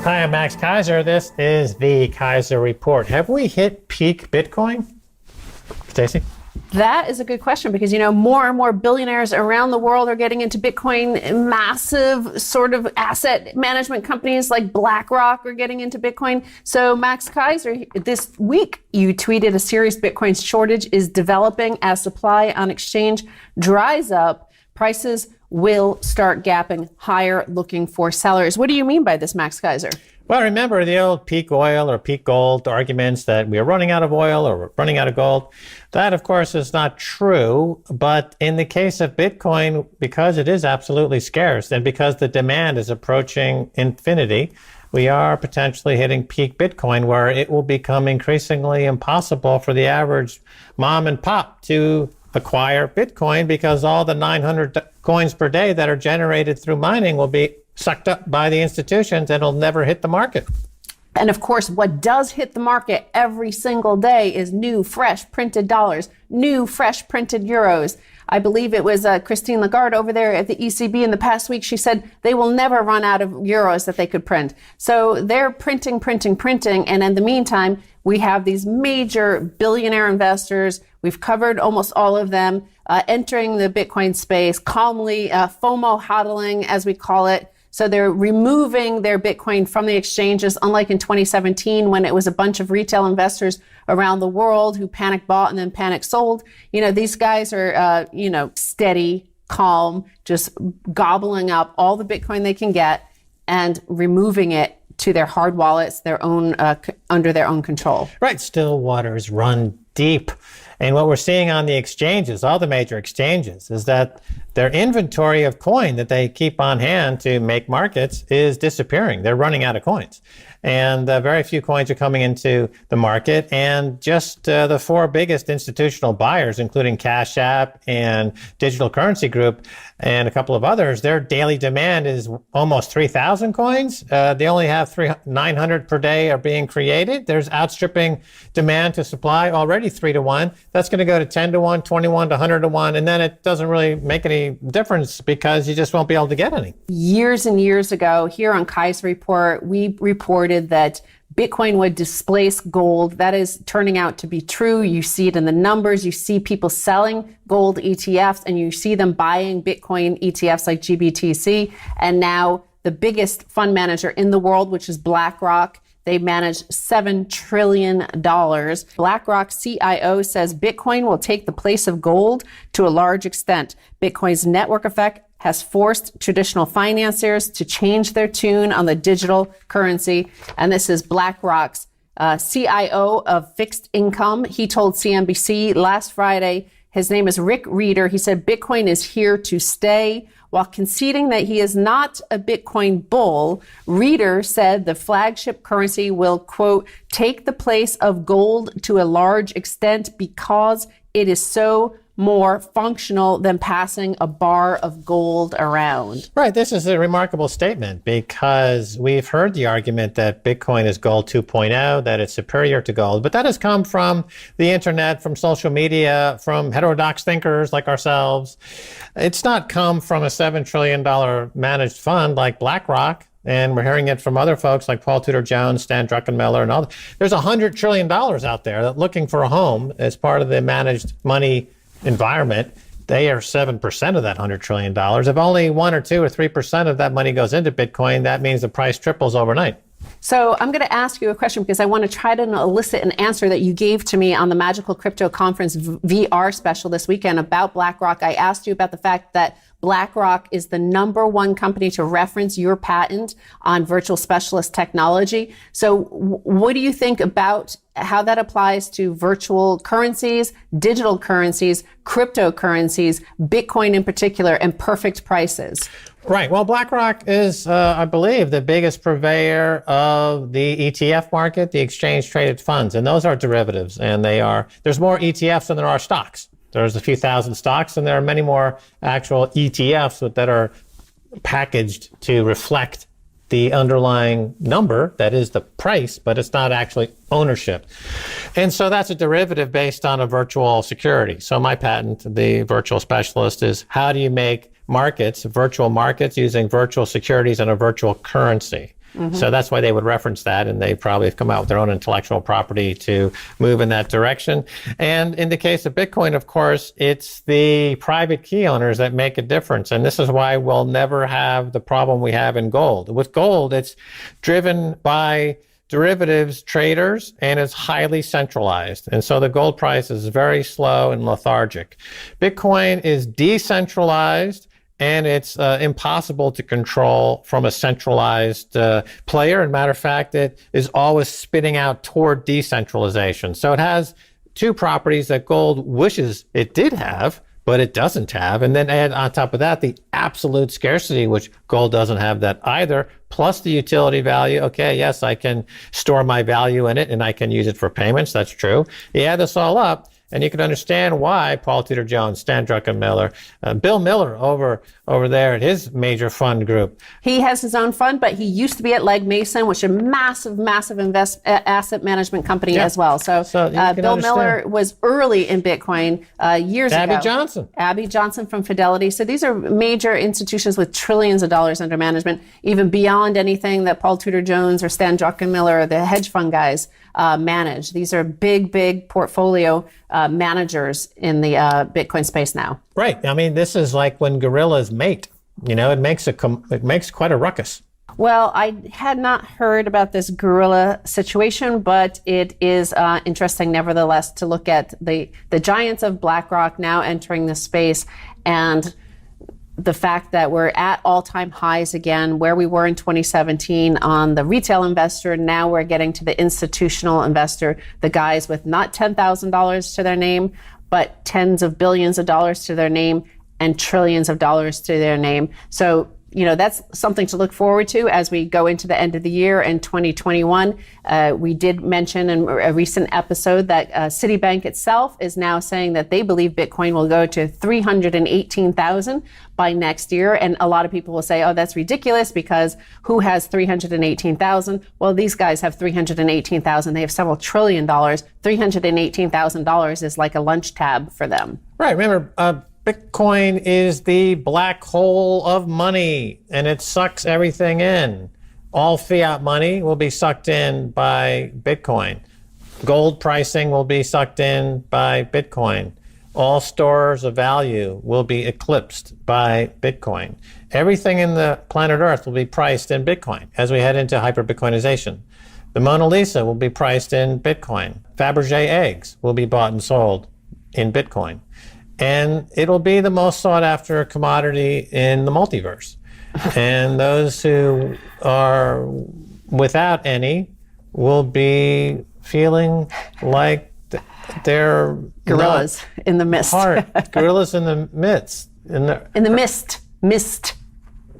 Hi, I'm Max Keiser. This is the Keiser Report. Have we hit peak Bitcoin? Stacey? That is a good question because, more and more billionaires around the world are getting into Bitcoin. Massive sort of asset management companies like BlackRock are getting into Bitcoin. So Max Keiser, this week you tweeted a serious Bitcoin shortage is developing as supply on exchange dries up. Prices will start gapping higher, looking for sellers. What do you mean by this, Max Keiser? Well, remember the old peak oil or peak gold arguments that we are running out of oil or we're running out of gold. That, of course, is not true. But in the case of Bitcoin, because it is absolutely scarce and because the demand is approaching infinity, we are potentially hitting peak Bitcoin where it will become increasingly impossible for the average mom and pop to acquire Bitcoin because all the 900 coins per day that are generated through mining will be sucked up by the institutions and it'll never hit the market. And of course, what does hit the market every single day is new, fresh printed dollars, new, fresh printed euros. I believe it was Christine Lagarde over there at the ECB in the past week. She said they will never run out of euros that they could print. So they're printing. And in the meantime, we have these major billionaire investors. We've covered almost all of them entering the Bitcoin space, calmly FOMO hodling, as we call it. So they're removing their Bitcoin from the exchanges, unlike in 2017 when it was a bunch of retail investors around the world who panic bought and then panic sold. These guys are, steady, calm, just gobbling up all the Bitcoin they can get and removing it to their hard wallets, their own under their own control. Right. Still waters run deep. And what we're seeing on the exchanges, all the major exchanges, is that their inventory of coin that they keep on hand to make markets is disappearing. They're running out of coins. And very few coins are coming into the market. And just the four biggest institutional buyers, including Cash App and Digital Currency Group and a couple of others, their daily demand is almost 3,000 coins. They only have 900 per day are being created. There's outstripping demand to supply already 3-to-1. That's going to go to 10-to-1, 21 to 100-to-1. And then it doesn't really make any difference because you just won't be able to get any. Years and years ago, here on Keiser Report, we reported that Bitcoin would displace gold. That is turning out to be true. You see it in the numbers. You see people selling gold ETFs and you see them buying Bitcoin ETFs like GBTC. And now the biggest fund manager in the world, which is BlackRock, they manage $7 trillion. BlackRock's CIO says Bitcoin will take the place of gold to a large extent. Bitcoin's network effect has forced traditional financiers to change their tune on the digital currency. And this is BlackRock's CIO of fixed income. He told CNBC last Friday, his name is Rick Reeder. He said Bitcoin is here to stay. While conceding that he is not a Bitcoin bull, Reeder said the flagship currency will, quote, take the place of gold to a large extent because it is so more functional than passing a bar of gold around. Right. This is a remarkable statement because we've heard the argument that Bitcoin is gold 2.0, that it's superior to gold, but that has come from the internet, from social media, from heterodox thinkers like ourselves. It's not come from a $7 trillion managed fund like BlackRock. And we're hearing it from other folks like Paul Tudor Jones, Stan Druckenmiller, and all. There's $100 trillion out there that looking for a home as part of the managed money environment. They are 7% of that $100 trillion. If only 1 or 2 or 3% of that money goes into Bitcoin, that means the price triples overnight. So I'm going to ask you a question because I want to try to elicit an answer that you gave to me on the Magical Crypto Conference VR special this weekend about BlackRock. I asked you about the fact that BlackRock is the #1 company to reference your patent on virtual specialist technology. So what do you think about how that applies to virtual currencies, digital currencies, cryptocurrencies, Bitcoin in particular, and perfect prices? Right. Well, BlackRock is, I believe, the biggest purveyor of the ETF market, the exchange traded funds, and those are derivatives. And there's more ETFs than there are stocks. There's a few thousand stocks, and there are many more actual ETFs that are packaged to reflect the underlying number, that is the price, but it's not actually ownership. And so that's a derivative based on a virtual security. So my patent, the virtual specialist, is how do you make markets, virtual markets, using virtual securities and a virtual currency? So that's why they would reference that, and they probably have come out with their own intellectual property to move in that direction. And in the case of Bitcoin, of course, it's the private key owners that make a difference. And this is why we'll never have the problem we have in gold. With gold, it's driven by derivatives traders, and it's highly centralized. And so the gold price is very slow and lethargic. Bitcoin is decentralized, and it's impossible to control from a centralized player. And matter of fact, it is always spinning out toward decentralization. So it has two properties that gold wishes it did have, but it doesn't have. And then add on top of that the absolute scarcity, which gold doesn't have that either, plus the utility value. Okay, yes, I can store my value in it and I can use it for payments. That's true. You add this all up, and you can understand why Paul Tudor Jones, Stan Druckenmiller, Bill Miller over there at his major fund group. He has his own fund, but he used to be at Legg Mason, which is a massive asset management company as well. So Bill Miller was early in Bitcoin years ago. Abby Johnson from Fidelity. So these are major institutions with trillions of dollars under management, even beyond anything that Paul Tudor Jones or Stan Druckenmiller or the hedge fund guys manage. These are big portfolio managers in the Bitcoin space now. Right. I mean, this is like when gorillas mate. You know, it makes quite a ruckus. Well, I had not heard about this gorilla situation, but it is interesting, nevertheless, to look at the giants of BlackRock now entering the space, and the fact that we're at all-time highs again, where we were in 2017 on the retail investor. Now we're getting to the institutional investor, the guys with not $10,000 to their name, but tens of billions of dollars to their name and trillions of dollars to their name. So, you know, that's something to look forward to as we go into the end of the year in 2021. We did mention in a recent episode that Citibank itself is now saying that they believe Bitcoin will go to 318,000 by next year. And a lot of people will say, oh, that's ridiculous because who has 318,000? Well, these guys have 318,000. They have several $trillion. $318,000 is like a lunch tab for them. Right. Remember, Bitcoin is the black hole of money, and it sucks everything in. All fiat money will be sucked in by Bitcoin. Gold pricing will be sucked in by Bitcoin. All stores of value will be eclipsed by Bitcoin. Everything in the planet Earth will be priced in Bitcoin as we head into hyper-Bitcoinization. The Mona Lisa will be priced in Bitcoin. Fabergé eggs will be bought and sold in Bitcoin. And it'll be the most sought after commodity in the multiverse. And those who are without any will be feeling like they're gorillas in the mist. Gorillas in the midst. In the mist. Mist.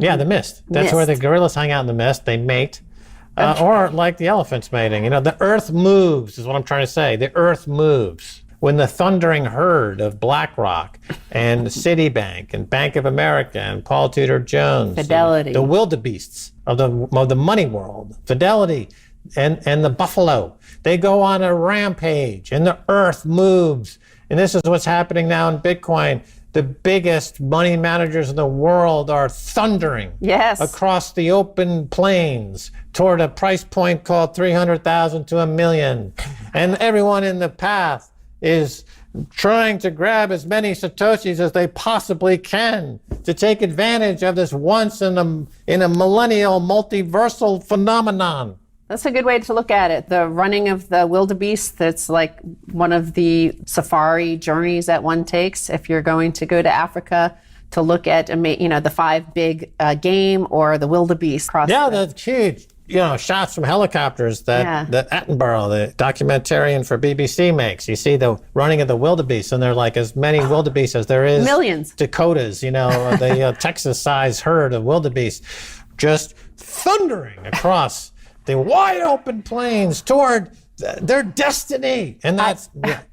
Yeah, the mist. That's where the gorillas hang out in the mist. They mate. Or like the elephants mating. You know, the earth moves is what I'm trying to say. The earth moves. When the thundering herd of BlackRock and Citibank and Bank of America and Paul Tudor Jones, Fidelity, the wildebeests of the money world, Fidelity and the buffalo, they go on a rampage and the earth moves. And this is what's happening now in Bitcoin. The biggest money managers in the world are thundering across the open plains toward a price point called 300,000 to $1 million. And everyone in the path is trying to grab as many Satoshis as they possibly can to take advantage of this once in a millennial multiversal phenomenon. That's a good way to look at it. The running of the wildebeest, that's like one of the safari journeys that one takes if you're going to go to Africa to look at, you know, the 5 big game or the wildebeest. That's huge. You know, shots from helicopters that Attenborough, the documentarian for BBC, makes. You see the running of the wildebeest, and there are like as many wildebeest as there is millions. Dakotas, you know, the Texas-sized herd of wildebeest just thundering across the wide open plains toward their destiny. And that's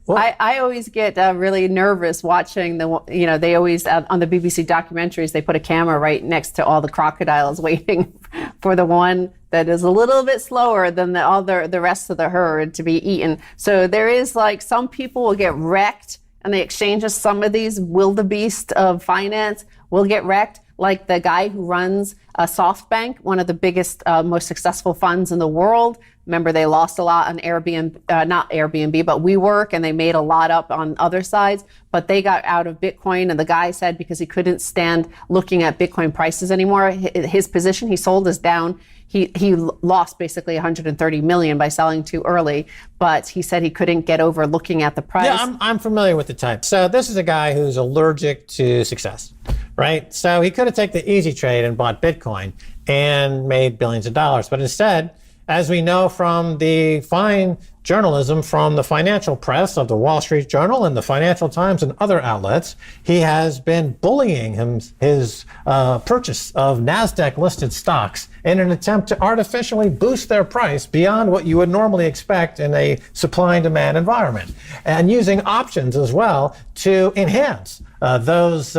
I always get really nervous watching they always on the BBC documentaries, they put a camera right next to all the crocodiles waiting for the one that is a little bit slower than the rest of the herd to be eaten. So there is like some people will get wrecked, and the exchange of some of these wildebeest of finance will get wrecked. like the guy who runs SoftBank, one of the biggest, most successful funds in the world. Remember, they lost a lot on Airbnb, not Airbnb, but WeWork, and they made a lot up on other sides. But they got out of Bitcoin, and the guy said because he couldn't stand looking at Bitcoin prices anymore, his position he sold is down. He lost basically 130 million by selling too early, but he said he couldn't get over looking at the price. Yeah, I'm familiar with the type. So this is a guy who's allergic to success, right? So he could have taken the easy trade and bought Bitcoin and made billions of dollars. But instead, as we know from the fine journalism from the financial press of the Wall Street Journal and the Financial Times and other outlets, he has been bullying his purchase of NASDAQ-listed stocks in an attempt to artificially boost their price beyond what you would normally expect in a supply and demand environment, and using options as well to enhance those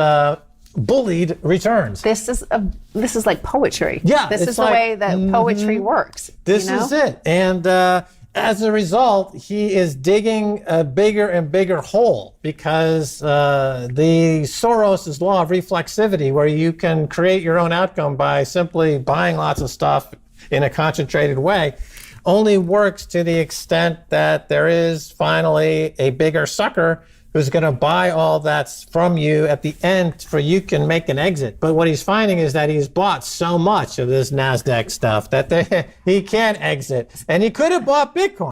bullied returns. This is like poetry. Yeah, this is the way that poetry works. This is it. And as a result, he is digging a bigger and bigger hole because the Soros' law of reflexivity, where you can create your own outcome by simply buying lots of stuff in a concentrated way, only works to the extent that there is finally a bigger sucker who's going to buy all that from you at the end for you can make an exit. But what he's finding is that he's bought so much of this NASDAQ stuff that he can't exit. And he could have bought Bitcoin.